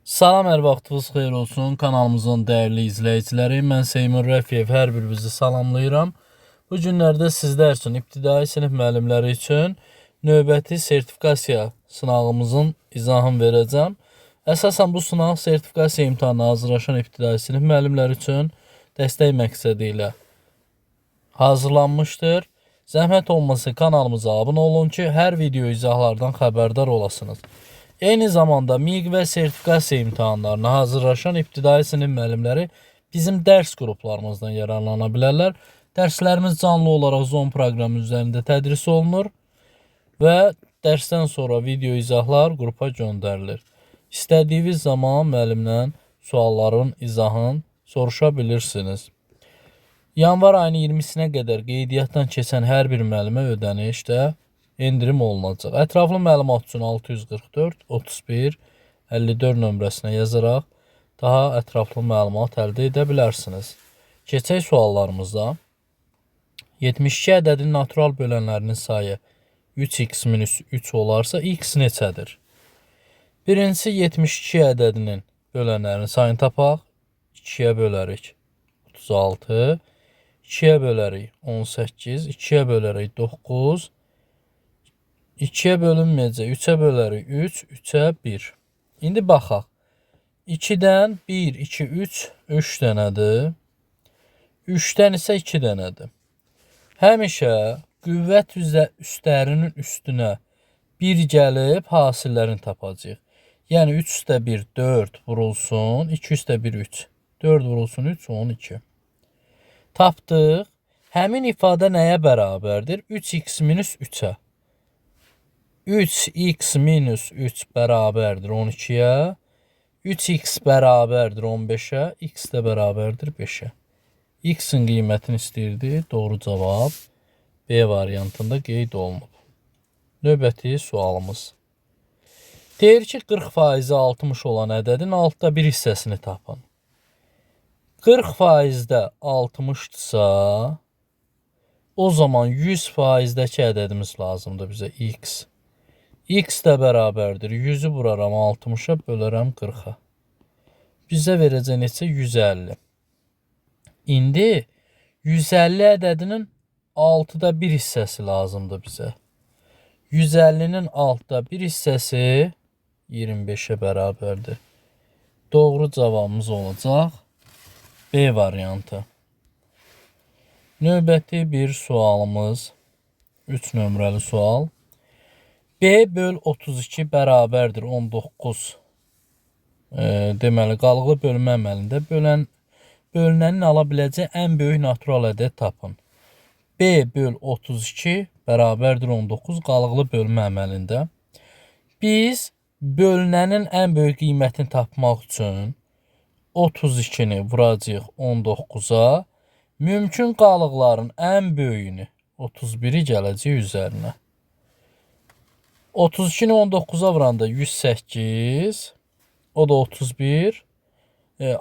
Salam, hər vaxtınız xeyir olsun. Kanalımızın dəyərli izləyiciləri, mən Seymur Rəfiyev, hər birinizi salamlayıram. Bu günlərdə sizlər üçün ibtidai sinif müəllimləri üçün növbəti sertifikasiya sınavımızın izahını verəcəm. Əsasən bu sınaq sertifikasiya imtahanına hazırlaşan ibtidai sinif müəllimləri üçün dəstək məqsədi ilə hazırlanmışdır. Zəhmət olmasa kanalımıza abunə olun ki, hər video izahlardan xəbərdar olasınız. Eyni zamanda MİQ və sertifikasiya imtahanlarına hazırlaşan ibtidai sinif müəllimləri bizim dərs qruplarımızdan yararlana bilərlər. Dərslərimiz canlı olaraq Zoom proqramı üzərində tədris olunur və dərsdən sonra video izahlar qrupa göndərilir. İstədiyiniz zaman müəllimdən sualların izahını soruşa bilirsiniz. Yanvar ayının 20-sinə qədər qeydiyyatdan keçən hər bir müəllimə ödənişdə endirim olunacaq. Ətraflı məlumat üçün 644 31 54 nömrəsinə yazaraq daha ətraflı məlumat əldə edə bilərsiniz. Keçək suallarımızda. 72 ədədin natural bölənlərinin sayı 3x minus 3 olarsa x neçədir? Birincisi 72 ədədinin bölənlərinin sayını tapaq. 2-yə bölərik 36, 2-yə bölərik 18, 2-yə bölərik 9, 2-yə bölünməyəcək, 3-ə bölərik 3, 3-ə 1. İndi baxaq. 2-dən 1, 2, 3, 3 dənədir. 3-dən isə 2 dənədir. Həmişə qüvvət üstlərinin üstünə 1 gəlib hasillərini tapacaq. Yəni 3 üstə 1, 4 vurulsun, 2 üstə 1, 3. 4 vurulsun 3, 12. Tapdıq. Həmin ifadə nəyə bərabərdir? 3x minus 3-ə. 3x minus 3 bərabərdir 12-yə. 3x bərabərdir 15-ə. X də bərabərdir 5-ə. X-in qiymətini istəyirdi. Doğru cavab B variantında qeyd olunub. Növbəti sualımız. Deyir ki, 40% 60 olan ədədin altta bir hissəsini tapın. 40%-də 60-dırsa, o zaman 100%-dəki ədədimiz lazımdır bizə x. X də bərabərdir. 100-ü vuraram 60-a, bölərəm 40-a. Bizə verəcək neçə? 150. İndi 150 ədədinin 6-da bir hissəsi lazımdır bizə. 150-nin 6-da bir hissəsi 25-ə bərabərdir. Doğru cavabımız olacaq B variantı. Növbəti bir sualımız 3 nömrəli sual. B böl 32 bərabərdir 19. Deməli, qalıqlı bölmə əməlində bölünənin ala biləcəyi ən böyük natural ədəd tapın. B böl 32 bərabərdir 19 qalıqlı bölmə əməlində. Biz bölünənin ən böyük qiymətini tapmaq üçün 32-ni vuracaq 19-a. Mümkün qalıqların ən böyüyünü 31-i gələcək üzərinə. 32-ni 19-a vuranda 108, o da 31.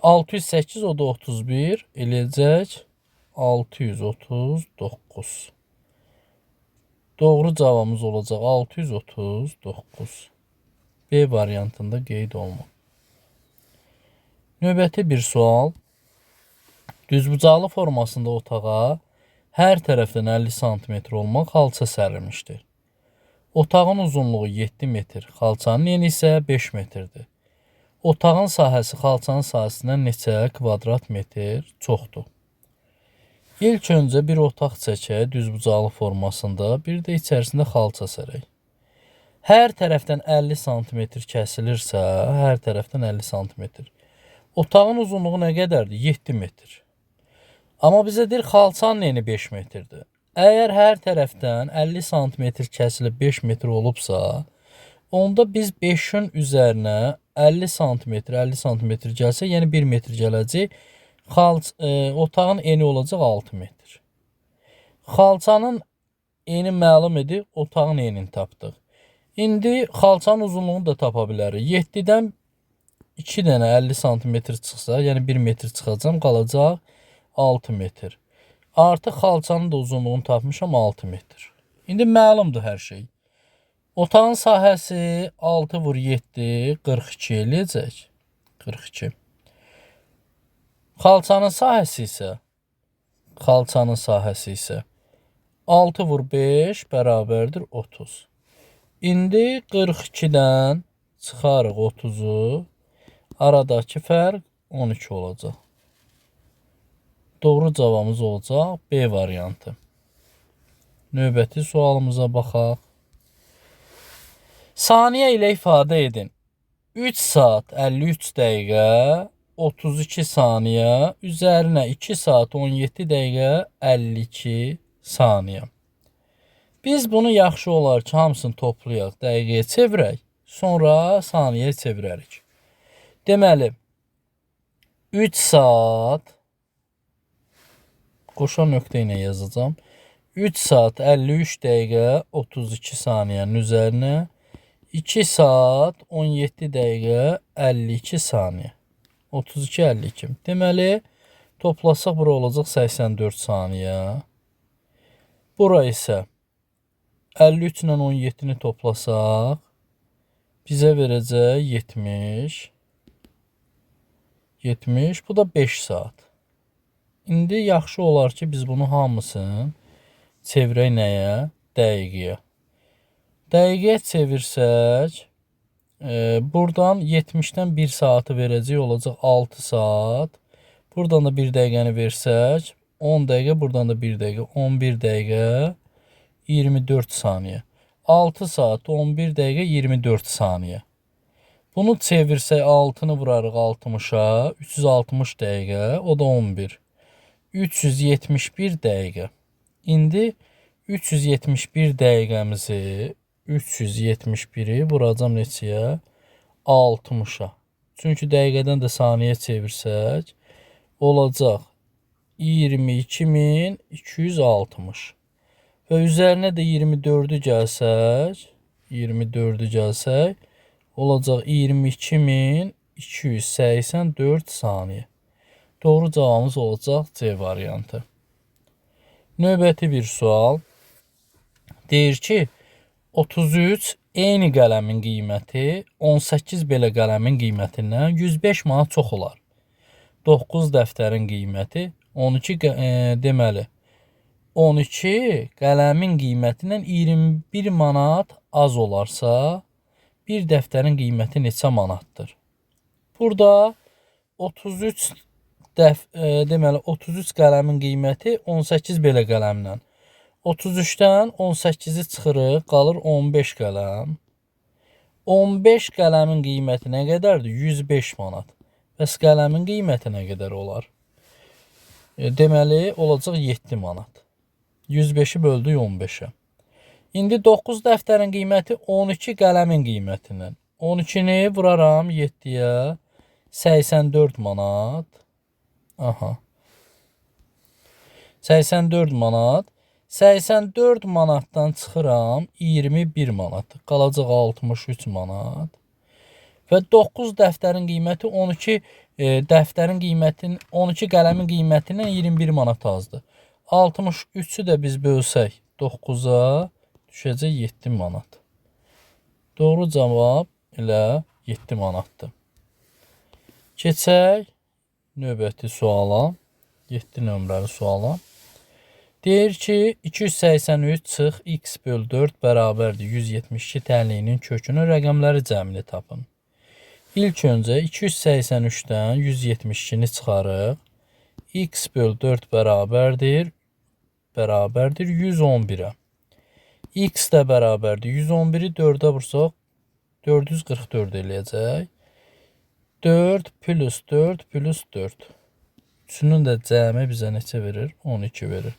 608, o da 31. Eləyəcək 639. Doğru cavabımız olacaq 639. B variantında qeyd olunur. Növbəti bir sual. Düzbucaqlı formasında otağa hər tərəfdən 50 cm olmaq xalça sərilmişdir. Otağın uzunluğu 7 metr, xalçanın eni isə 5 metrdir. Otağın sahəsi xalçanın sahəsindən neçə kvadrat metr çoxdur? İlk öncə bir otaq çəkək düzbucaqlı formasında, bir də içərisində xalça sərək. Hər tərəfdən 50 cm kəsilirsə, hər tərəfdən 50 cm. Otağın uzunluğu nə qədərdir? 7 metr. Amma bizə deyir, xalçanın eni 5 metrdir. Əgər hər tərəfdən 50 cm kəsilib 5 metr olubsa, onda biz 5-ün üzərinə 50 cm, 50 cm gəlsə, yəni 1 metr gələcək. Otağın eni olacaq 6 metr. Xalçanın eni məlum idi, otağın enini tapdıq. İndi xalçanın uzunluğunu da tapa bilərik. 7-dən 2 dənə 50 cm çıxsa, yəni 1 metr çıxacam, qalacaq 6 metr. Artıq xalçanın da uzunluğunu tapmışam 6 metr. İndi məlumdur hər şey. Otağın sahəsi 6 vur 7, 42 eləyəcək. 42. Xalçanın sahəsi isə 6 vur 5 bərabərdir 30. İndi 42-dən çıxarıq 30-u. Aradakı fərq 12 olacaq. Doğru cavabımız olacaq B variantı. Növbəti sualımıza baxaq. Saniyə ilə ifadə edin. 3 saat 53 dəqiqə 32 saniyə üzərinə 2 saat 17 dəqiqə 52 saniyə. Biz bunu yaxşı olar ki, hamısını toplayaq, dəqiqəyə çevirək, sonra saniyəyə çevirərik. Deməli, 3 saat, qoşa nöqtə ilə yazacağım. 3 saat 53 dəqiqə 32 saniyənin üzərinə 2 saat 17 dəqiqə 52 saniyə. 32-52. Deməli, toplasaq bura olacaq 84 saniyə. Bura isə 53 ilə 17-ni toplasaq bizə verəcək 70. 70. Bu da 5 saat. İndi yaxşı olar ki, biz bunu hamısını çevirək nəyə? Dəqiqəyə. Dəqiqəyə çevirsək, buradan 70-dən 1 saatı verəcək olacaq 6 saat. Buradan da 1 dəqiqəni versək, 10 dəqiqə, buradan da 1 dəqiqə, 11 dəqiqə, 24 saniyə. 6 saat, 11 dəqiqə, 24 saniyə. Bunu çevirsək 6-nı vurarıq 60-a, 360 dəqiqə, o da 11. 371 dəqiqə. İndi 371 dəqiqəmizi, 371-i vuracam neçəyə? 60-a. Çünki dəqiqədən də saniyə çevirsək, olacaq 22.260. Və üzərinə də 24-ü gəlsək, olacaq 22.284 saniyə. Doğru cavabımız olacaq C variantı. Növbəti bir sual. Deyir ki, 33 eyni qələmin qiyməti 18 belə qələmin qiymətindən 105 manat çox olar. 9 dəftərin qiyməti 12 deməli 12 qələmin qiymətindən 21 manat az olarsa, bir dəftərin qiyməti neçə manatdır? Burada 33 deməli 33 qələmin qiyməti 18 belə qələmdən. 33-dən 18-i çıxırıq, qalır 15 qələm. 15 qələmin qiyməti nə qədərdir? 105 manat. Bəs qələmin qiyməti nə qədər olar? Deməli, olacaq 7 manat. 105-i böldük 15-ə. İndi 9 dəftərin qiyməti 12 qələmin qiymətindən. 12-ni vuraram 7-yə, 84 manat. Aha. 84 manat. 84 manatdan çıxıram 21 manat. Qalacaq 63 manat. Və 9 dəftərin qiyməti 12 dəftərin qiymətinin 12 qələmin qiymətindən 21 manat azdır. 63-ü də biz bölsək 9-a düşəcək 7 manat. Doğru cavab elə 7 manatdır. Keçək növbəti suala. 7 nömrəli suala. Deyir ki, 283 çıx x böl 4 bərabərdir 172 tənliyinin kökünün rəqəmləri cəmini tapın. İlk öncə 283-dən 172-ni çıxarıq. X böl 4 bərabərdir 111-ə. X də bərabərdir 111-i 4-ə vursaq 444 eləyəcək. 4 plus 4 plus 4. Üçünün də cəmi bizə neçə verir? 12 verir.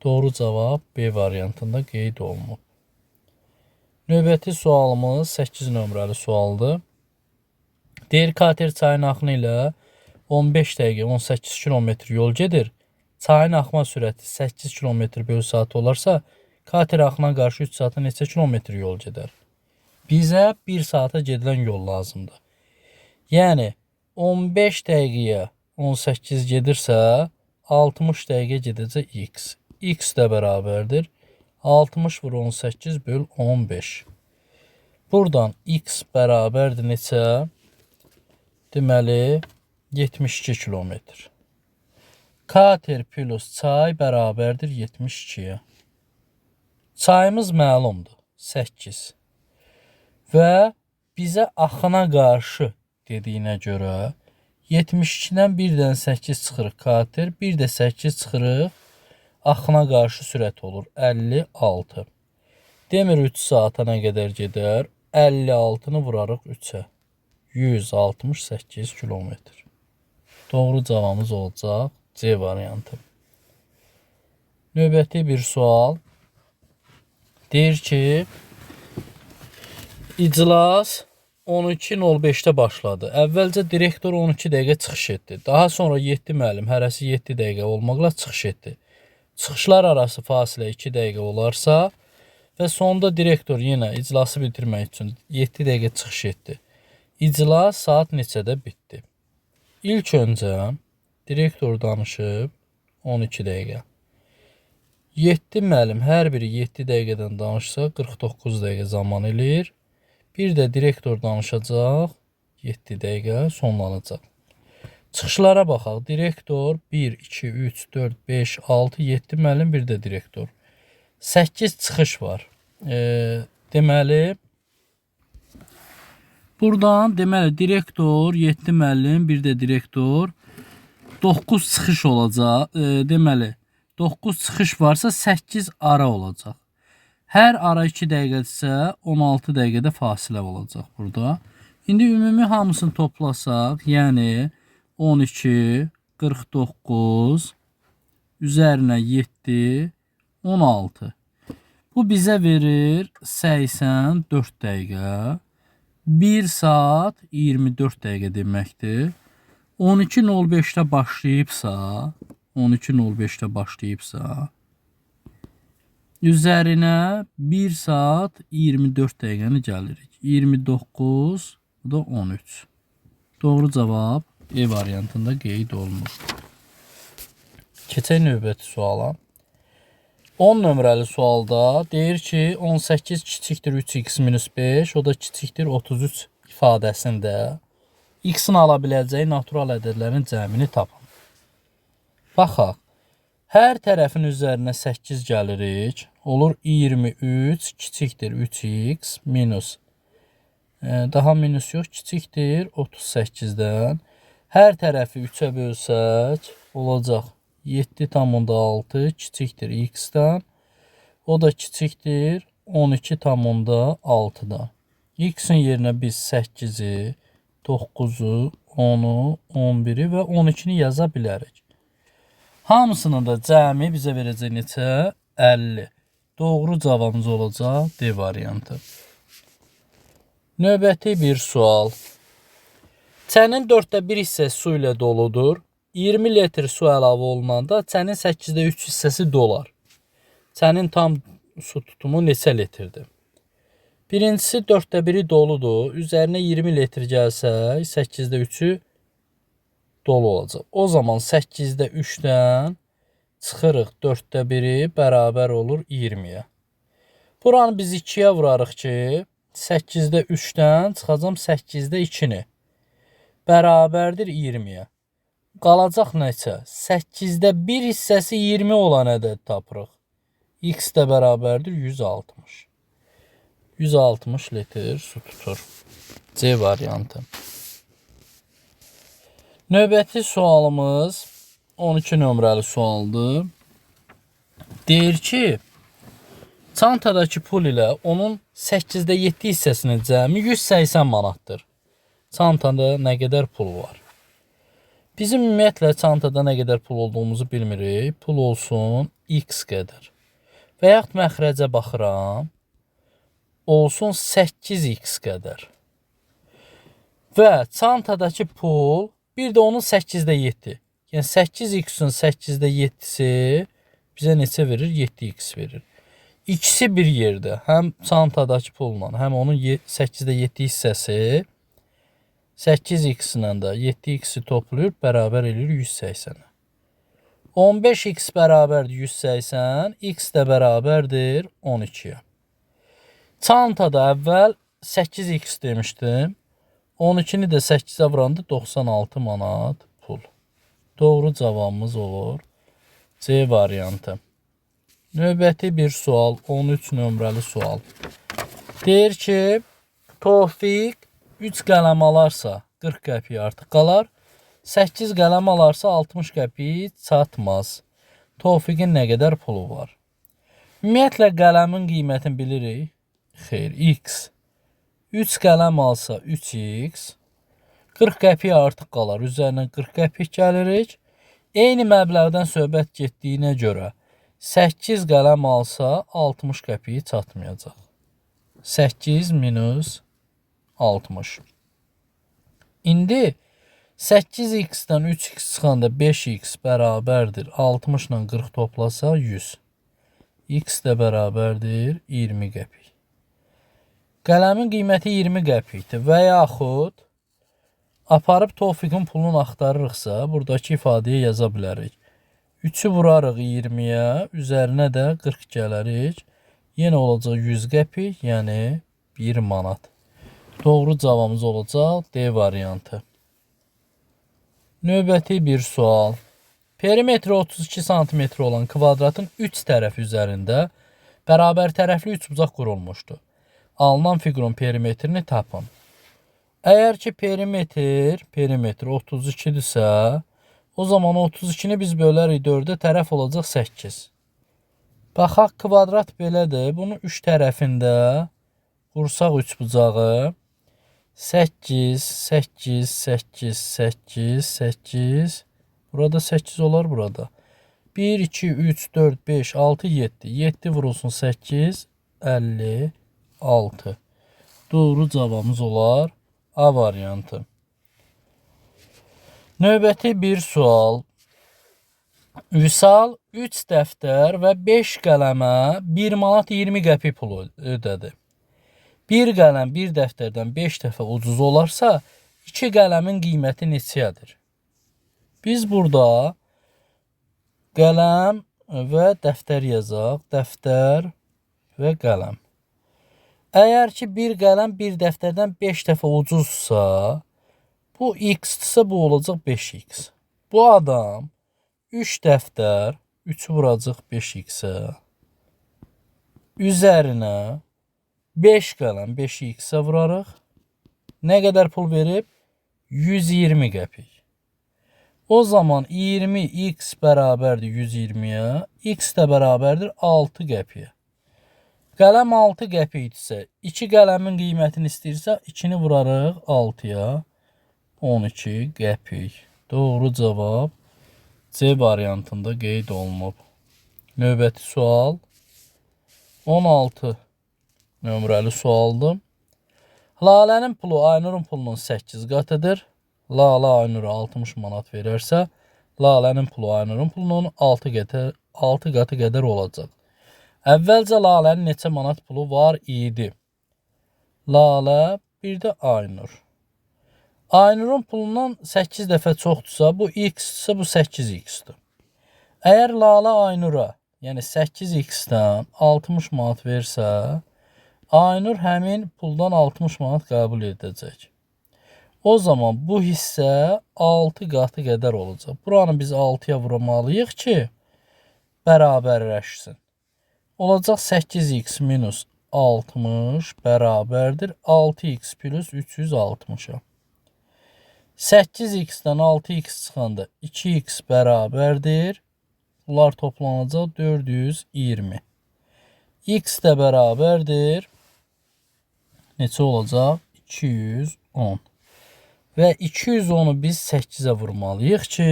Doğru cavab B variantında qeyd olunub. Növbəti sualımız 8 nömrəli sualdır. Deyir, Kater çayın axını ilə 15 dəqiqə 18 kilometr yol gedir. Çayın axma sürəti 8 kilometr bölü saat olarsa, Kater axına qarşı 3 saata neçə kilometr yol gedər? Bizə 1 saata gedilən yol lazımdır. Yəni 15 dəqiqəyə 18 gedirsə, 60 dəqiqə gedəcək x. X də bərabərdir 60 vur 18 böl 15. Buradan x bərabərdir neçə? Deməli 72 kilometr. Kater plus çay bərabərdir 72-yə. Çayımız məlumdur 8. Və bizə axına qarşı dediyinə görə 72-dən 1-dən 8 çıxırıq kater, 1 də 8 çıxırıq. Axına qarşı sürət olur 56. Demir 3 saata nə qədər gedər? 56-nı vurarıq 3-ə. 168 kilometr. Doğru cavabımız olacaq C variantı. Növbəti bir sual. Deyir ki, iclas 12:05-də başladı. Əvvəlcə direktor 12 dəqiqə çıxış etdi. Daha sonra 7 müəllim hərəsi 7 dəqiqə olmaqla çıxış etdi. Çıxışlar arası fasilə 2 dəqiqə olarsa və sonda direktor yenə iclası bitirmək üçün 7 dəqiqə çıxış etdi. İclas saat neçədə bitdi? İlk öncə direktor danışıb 12 dəqiqə. 7 müəllim hər biri 7 dəqiqədən danışsa 49 dəqiqə zaman eləyir. Bir də direktor danışacaq 7 dəqiqə sonlanacaq. Çıxışlara baxaq. Direktor 1, 2, 3, 4, 5, 6, 7 müəllim bir də direktor. 8 çıxış var. Deməli buradan direktor 7 müəllim bir də direktor 9 çıxış olacaq. Deməli 9 çıxış varsa 8 ara olacaq. Hər ara 2 dəqiqədirsə 16 dəqiqədə fasilə olacaq burada. İndi ümumi hamısını toplasaq, yəni 12, 49, üzərinə 7, 16. Bu bizə verir 84 dəqiqə. 1 saat 24 dəqiqə deməkdir. 12:05-də başlayıbsa, üzərinə 1 saat 24 dəqiqəni gəlirik. 29, bu da 13. Doğru cavab E variantında qeyd olunur. Keçək növbəti suala. 10 nömrəli sualda deyir ki, 18 kiçikdir 3x minus 5, o da kiçikdir 33 ifadəsində x-in ala biləcəyi natural ədədlərin cəmini tapın. Baxaq. Hər tərəfin üzərinə 8 gəlirik. Olur 23 kiçikdir 3x minus. Daha minus yox, kiçikdir 38-dən. Hər tərəfi 3-ə bölsək, olacaq 7,6 kiçikdir x-dən. O da kiçikdir 12,6-dan. X-in yerinə biz 8-i, 9-u, 10-u, 11-i və 12-ni yaza bilərik. Hamısının da cəmi bizə verəcək neçə? 50. Doğru cavabımız olacaq D variantı. Növbəti bir sual. Çənin 4/1 hissəsi su ilə doludur. 20 litr su əlavə olunanda çənin 8/3 hissəsi dolar. Çənin tam su tutumu neçə litrdir? Birincisi 4/1 doludur. Üzərinə 20 litr gəlsə 8/3-ü dolu olacaq. O zaman 8/3-dən çıxırıq 4/1-i bərabər olur 20-yə. Buranı biz 2-yə vurarıq ki, 8/3-dən çıxacam 8/2-ni. Bərabərdir 20-yə. Qalacaq neçə? 8/1 hissəsi 20 olan ədəd tapırıq. X də bərabərdir 160. 160 litr su tutur. C variantı. Növbəti sualımız 12 nömrəli sualdır. Deyir ki, çantadakı pul ilə onun 8/7 hissəsinin cəmi 180 manatdır. Çantada nə qədər pul var? Bizim ümumiyyətlə çantada nə qədər pul olduğumuzu bilmirik. Pul olsun x qədər. Və yaxud məxrəcə baxıram. Olsun 8x qədər. Və çantadakı pul bir də onun 8/7. Yəni 8x-in 8/7-si bizə neçə verir? 7x verir. İkisi bir yerdə. Həm çantadakı pulla, həm onun 8/7 hissəsi 8x-ilə də 7x-i toplayır, bərabər eləyir 180. 15x bərabərdir 180, x də bərabərdir 12-yə. Çantada əvvəl 8x demişdim. 12-ni də 8-ə vuranda 96 manat pul. Doğru cavabımız olur C variantı. Növbəti bir sual, 13 nömrəli sual. Deyir ki, Tofiq 3 qələm alarsa 40 qəpik artıq qalar. 8 qələm alarsa 60 qəpik çatmaz. Tofiqin nə qədər pulu var? Ümumiyyətlə qələmin qiymətini bilirik. Xeyr, x. 3 qələm alsa 3x. 40 qəpik artıq qalar. Üzərinə 40 qəpik gəlirik. Eyni məbləğdən söhbət getdiyinə görə 8 qələm alsa 60 qəpik çatmayacaq. 8 minus 60. İndi 8x-dən 3x çıxanda 5x bərabərdir. 60 ilə 40 toplasa 100. X də bərabərdir 20 qəpik. Qələmin qiyməti 20 qəpikdir və yaxud aparıb Tofiqin pulunu axtarırıqsa, buradakı ifadəyə yaza bilərik. 3-ü vurarıq 20-yə, üzərinə də 40 gələrik. Yenə olacaq 100 qəpik, yəni 1 manat. Doğru cavabımız olacaq D variantı. Növbəti bir sual. Perimetri 32 cm olan kvadratın 3 tərəfi üzərində bərabər tərəfli üçbucaq qurulmuşdur. Alınan fiqurun perimetrini tapın. Əgər ki perimetr 32-dirsə, o zaman 32-ni biz bölərik 4-ə, tərəf olacaq 8. Baxaq, kvadrat belədir. Bunun 3 tərəfində qursaq üçbucağı 8, 8, 8, 8, 8. Burada 8 olar burada. 1, 2, 3, 4, 5, 6, 7. 7 vurulsun 8, 56. Doğru cavabımız olar A variantı. Növbəti bir sual. Vüsal 3 dəftər və 5 qələmə 1 manat 20 qəpik pulu ödədi. Bir qələm bir dəftərdən 5 dəfə ucuz olarsa, 2 qələmin qiyməti neçədir? Biz burada qələm və dəftər yazaq. Dəftər və qələm. Əgər ki bir qələm bir dəftərdən 5 dəfə ucuzsa, bu x-dirsə bu olacaq 5x. Bu adam 3 dəftər, 3 vuracaq 5x-ə. Üzərinə 5 qələm 5x-ə vurarıq. Nə qədər pul verib? 120 qəpik. O zaman 20x bərabərdir 120-yə, x də bərabərdir 6 qəpiyə. Qələm 6 qəpikdirsə, 2 qələmin qiymətini istəyirsə, 2-ni vurarıq 6-ya, 12 qəpik. Doğru cavab C variantında qeyd olunub. Növbəti sual 16 nömrəli sualdır. Lalənin pulu Aynurun pulunun 8 qatıdır. Lalə Aynura 60 manat verərsə, Lalənin pulu Aynurun pulunun 6 qatı qədər olacaq. Əvvəlcə Lalənin neçə manat pulu var idi? Lalə, bir də Aynur. Aynurun pulundan 8 dəfə çoxdursa, bu x-dirsə, bu 8x-dir. Əgər Lalə Aynura, yəni 8x-dən 60 manat versə, Aynur həmin puldan 60 manat qəbul edəcək. O zaman bu hissə 6 qatı qədər olacaq. Buranı biz 6-ya vurmalıyıq ki, bərabərləşsin. Olacaq 8x minus 60 bərabərdir 6x plus 360-a. 8x-dən 6x çıxanda 2x bərabərdir. Bunlar toplanacaq 420. X də bərabərdir. Neçə olacaq? 210. Və 210-u biz 8-ə vurmalıyıq ki,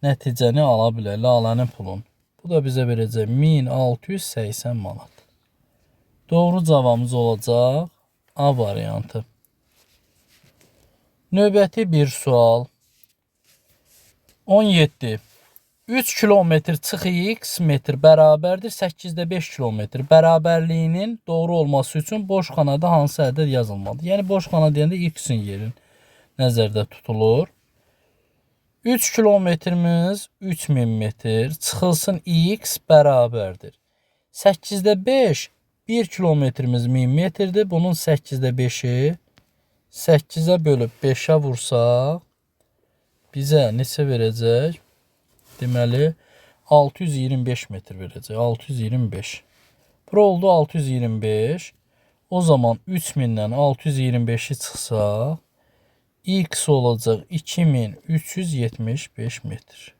nəticəni ala bilək. Lalənin pulun. Bu da bizə verəcək 1680 manat. Doğru cavabımız olacaq A variantı. Növbəti bir sual. 17. 3 kilometr çıx x metr bərabərdir 8-də 5 kilometr. Bərabərliyinin doğru olması üçün boş xanada hansı ədəd yazılmalıdır? Yəni boş xana deyəndə x-in yerin nəzərdə tutulur. 3 kilometrimiz 3000 metr. Çıxılsın x bərabərdir. 8-də 5 1 kilometrimiz 1000 metrdir. Bunun 8-də 5-i 8'ə bölüb 5'ə vursaq bizə neçə verəcək? Deməli 625 metr verəcək. 625. Bura oldu 625. O zaman 3000'dən 625'i çıxsaq x olacaq 2375 metr.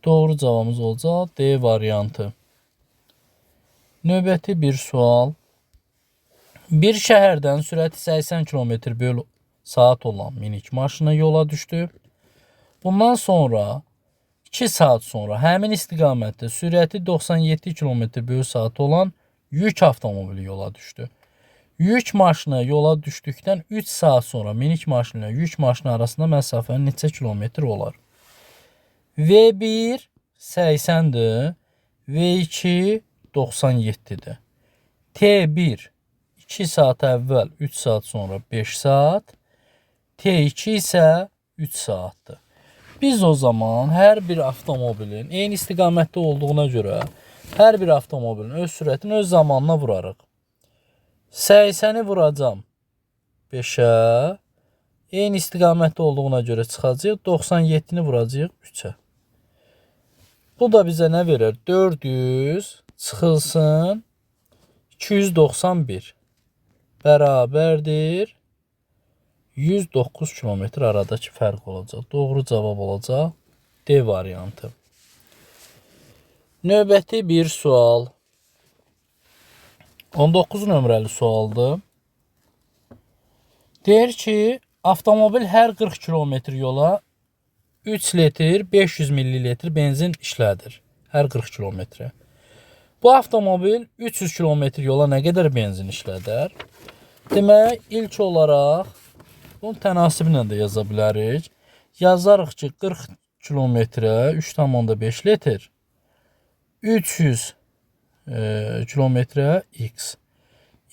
Doğru cavabımız olacaq D variantı. Növbəti bir sual. Bir şəhərdən sürəti 80 km/saat olan minik maşını yola düşdü. Bundan sonra 2 saat sonra həmin istiqamətdə sürəti 97 km/saat olan yük avtomobili yola düşdü. Yük maşını yola düşdükdən 3 saat sonra minik maşını ilə yük maşını arasında məsafə neçə kilometr olar? V1 80'dir, V2 97'dir. T1 2 saat əvvəl 3 saat sonra 5 saat, T2 isə 3 saatdır. Biz o zaman hər bir avtomobilin eyni istiqamətdə olduğuna görə hər bir avtomobilin öz sürətini öz zamanına vurarıq. 80'i vuracam 5'ə. Eyni istiqamətdə olduğuna görə çıxacaq. 97'ni vuracaq 3'ə. Bu da bizə nə verir? 400 çıxılsın 291 bərabərdir 109 kilometr aradakı fərq olacaq. Doğru cavab olacaq D variantı. Növbəti bir sual. 19 nömrəli sualdır. Deyir ki, avtomobil hər 40 kilometr yola 3 litr 500 millilitr benzin işlədir. Hər 40 kilometrə. Bu avtomobil 300 kilometr yola nə qədər benzin işlədər? Demək, ilk olaraq bunun tənasiblə də yaza bilərik. Yazarıq ki, 40 kilometrə 3,5 litr 300 kilometrə x.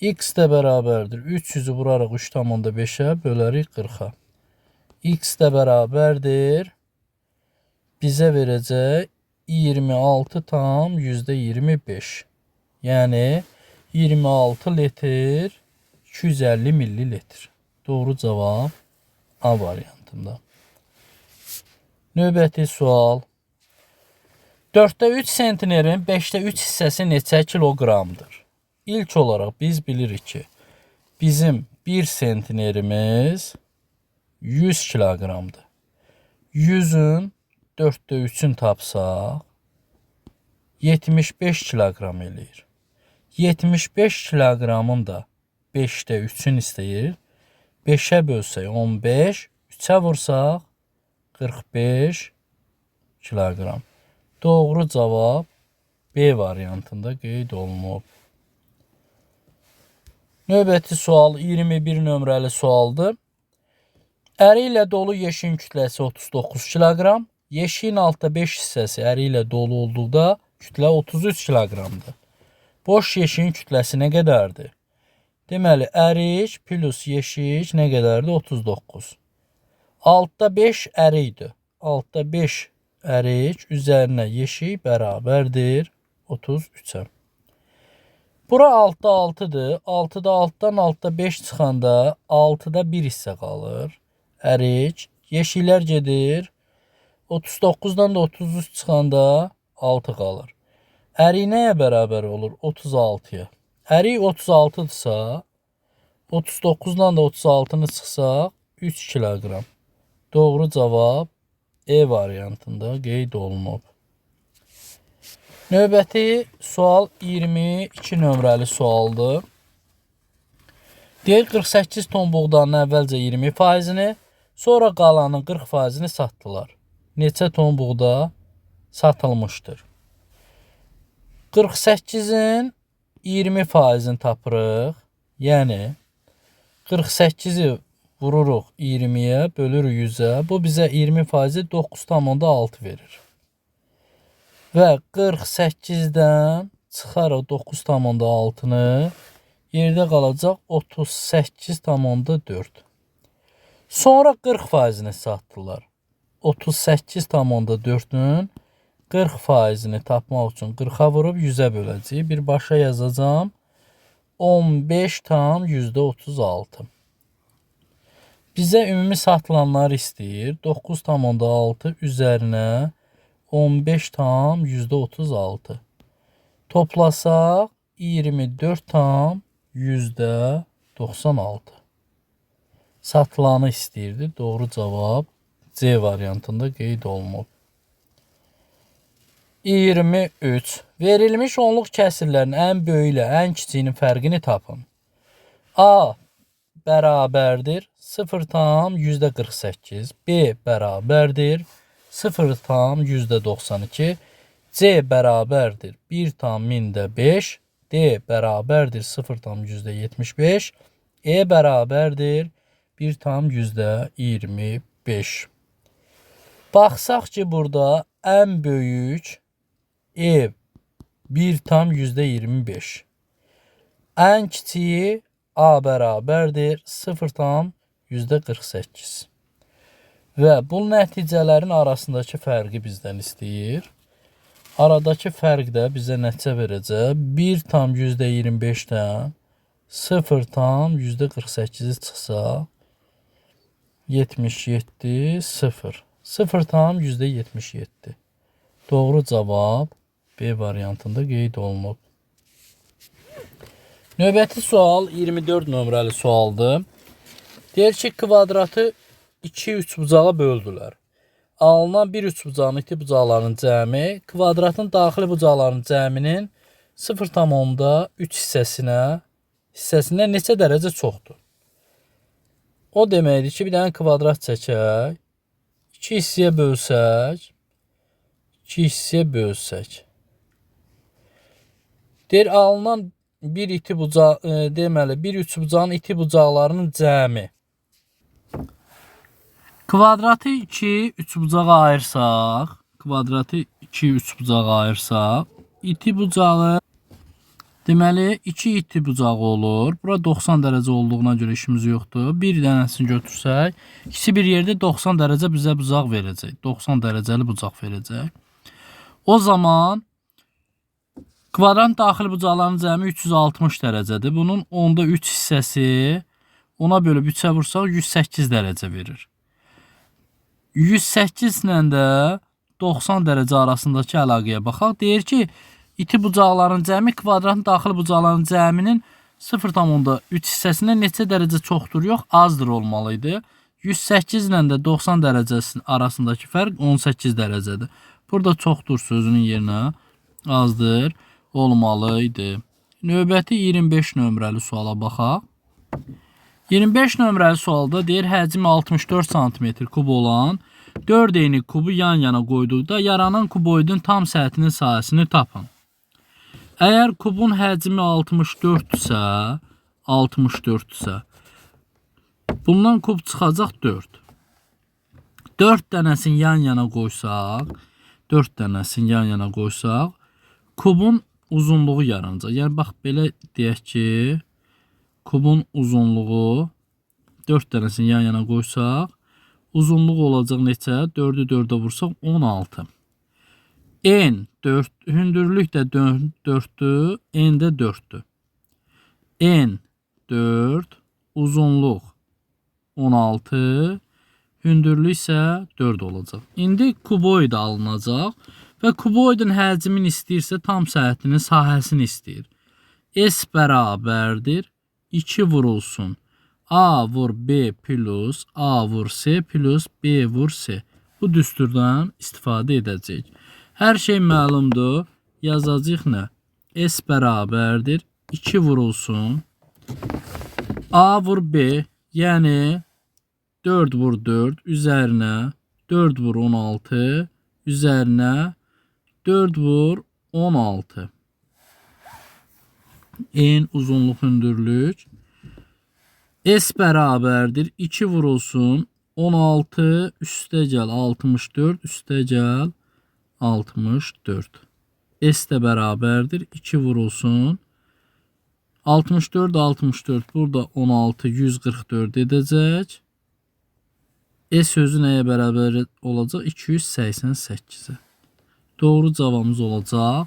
X də bərabərdir. 300'ü vurarıq 3,5'ə bölərik 40'a. X də bərabərdir. Bizə verəcək 26,25. Yəni 26 litr 250 millilitr. Doğru cavab A variantında. Növbəti sual. 4'te 3 sentinerin 5'te 3 hissəsi neçə kiloqramdır? İlk olaraq biz bilirik ki, bizim 1 sentinerimiz 100 kiloqramdır. 100'ün 4'te 3'ünü tapsaq 75 kiloqram eləyir. 75 kiloqramın da 5'te 3'ünü istəyir. 5'ə bölsək 15, 3'ə vursaq 45 kiloqram. Doğru cavab B variantında qeyd olunub. Növbəti sual 21 nömrəli sualdır. Əri ilə dolu yeşiyin kütləsi 39 kiloqram. Yeşiyin altda 5 hissəsi əri ilə dolu olduqda kütlə 33 kiloqramdır. Boş yeşiyin kütləsi nə qədərdir? Deməli, ərik plus yeşik nə qədərdir? 39. Altda 5 ərikdir. Altda 5 ərik üzərinə yeşik bərabərdir 33'ə. Bura altda 6'dır. 6'da altdan altda 5 çıxanda 6'da 1 hissə qalır. Ərik. Yeşiklər gedir. 39'dan da 33 çıxanda 6 qalır. Ərik nəyə bərabər olur? 36'ya. Ərik 36'dırsa 39'dan da 36'nı çıxsaq 3 kiloqram. Doğru cavab E variantında qeyd olunub. Növbəti sual 22 nömrəli sualdır. Deyir 48 ton buğdanın əvvəlcə 20%-ni, sonra qalanın 40%-ni satdılar. Neçə ton buğda satılmışdır? 48'in 20%-ni tapırıq. Yəni 48'i vururuq 20'yə, bölürük 100'ə. Bu bizə 20%-i 9,6 verir. Və 48'dən çıxarıq 9,6'nı, yerdə qalacaq 38,4. Sonra 40%-ni satdılar. 38,4'ün 40%-ni tapmaq üçün 40'a vurub 100'ə böləcəyik. Birbaşa yazacağım 15,36. Bizə ümumi satılanlar istəyir. 9,6 üzərinə 15,36. Toplasaq 24,96. Satılanı istəyirdi. Doğru cavab C variantında qeyd olunub. 23. Verilmiş onluq kəsirlərin ən böyüyü ilə ən kiçiyinin fərqini tapın. A bərabərdir 0,48. B bərabərdir 0,92. C bərabərdir 1,5. D bərabərdir 0,75. E bərabərdir 1,25. Baxsaq ki, burada ən böyük E 1,25. Ən kiçiyi A bərabərdir 0,48. Və bu nəticələrin arasındakı fərqi bizdən istəyir. Aradakı fərq də bizə nəticə verəcək. 1,25-dən 0,48-i çıxsa 77, 0. 0,77. Doğru cavab B variantında qeyd olunub. Növbəti sual 24 nömrəli sualdır. Deyir ki, kvadratı 2 üçbucağa böldülər. Alınan bir üçbucağın iti bucaqlarının cəmi kvadratın daxili bucaqlarının cəminin 0,3 hissəsinə neçə dərəcə çoxdur? O deməkdir ki, bir dənə kvadrat çəkək, 2 hissəyə bölsək, 2 hissəyə bölsək. Deyir, alınan bir iti bucaq, deməli, bir üçbucağın iti bucaqlarının cəmi. Kvadratı 2 üçbucağa ayırsaq, iti bucağı, deməli, 2 iti bucağı olur. Bura 90 dərəcə olduğuna görə işimiz yoxdur. Bir dənəsini götürsək, ikisi bir yerdə 90 dərəcə bizə bucaq verəcək. 90 dərəcəli bucaq verəcək. O zaman kvadratın daxili bucaqlarının cəmi 360 dərəcədir. Bunun onda 3 hissəsi ona bölüb 3-ə vursaq 108 dərəcə verir. 108 ilə də 90 dərəcə arasındakı əlaqəyə baxaq. Deyir ki, iti bucaqların cəmi kvadratın daxili bucaqların cəminin 0,3 hissəsində neçə dərəcə çoxdur, yox, azdır olmalıydı. 108 ilə də 90 dərəcəsinin arasındakı fərq 18 dərəcədir. Burada çoxdur sözünün yerinə azdır olmalıydı. Növbəti 25 nömrəli suala baxaq. 25 nömrəli sualda deyir, həcmi 64 cm kub olan 4 eyni kubu yan-yana qoyduqda yaranan kuboidin tam səthinin sahəsini tapın. Əgər kubun həcmi 64-dürsə, bundan kub çıxacaq 4. 4 dənəsini yan-yana qoysaq, kubun uzunluğu yaranacaq. Yəni, bax, belə deyək ki, kubun uzunluğu 4 dənəsini yan-yana qoysaq, uzunluğu olacaq neçə? 4-ü 4-ə vursaq 16. N 4, hündürlük də 4-dür, N də 4-dür. N 4, uzunluq 16, hündürlük isə 4 olacaq. İndi kuboid alınacaq və kuboidin həcmini istəyirsə tam səthinin sahəsini istəyir. S bərabərdir 2 vurulsun A vur B plus A vur C plus B vur C. Bu düsturdan istifadə edəcəyik. Hər şey məlumdur. Yazacaq nə? S bərabərdir 2 vurulsun A vur B, yəni 4 vur 4 üzərinə 4 vur 16 üzərinə 4 vur 16. En uzunluq hündürlük. S bərabərdir 2 vurulsun 16 üstə gəl 64 üstə gəl 64. S də bərabərdir 2 vurulsun 64 64 burada 16 144 edəcək. S sözü nəyə bərabər olacaq? 288-ə. Doğru cavabımız olacaq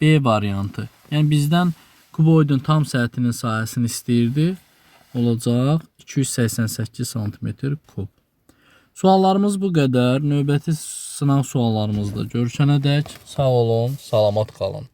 B variantı. Yəni bizdən kuboidin tam səthinin sahəsini istəyirdi. olacaq 288 sm kub. Suallarımız bu qədər. Növbəti sınaq suallarımızda görüşənədək sağ olun, salamat qalın.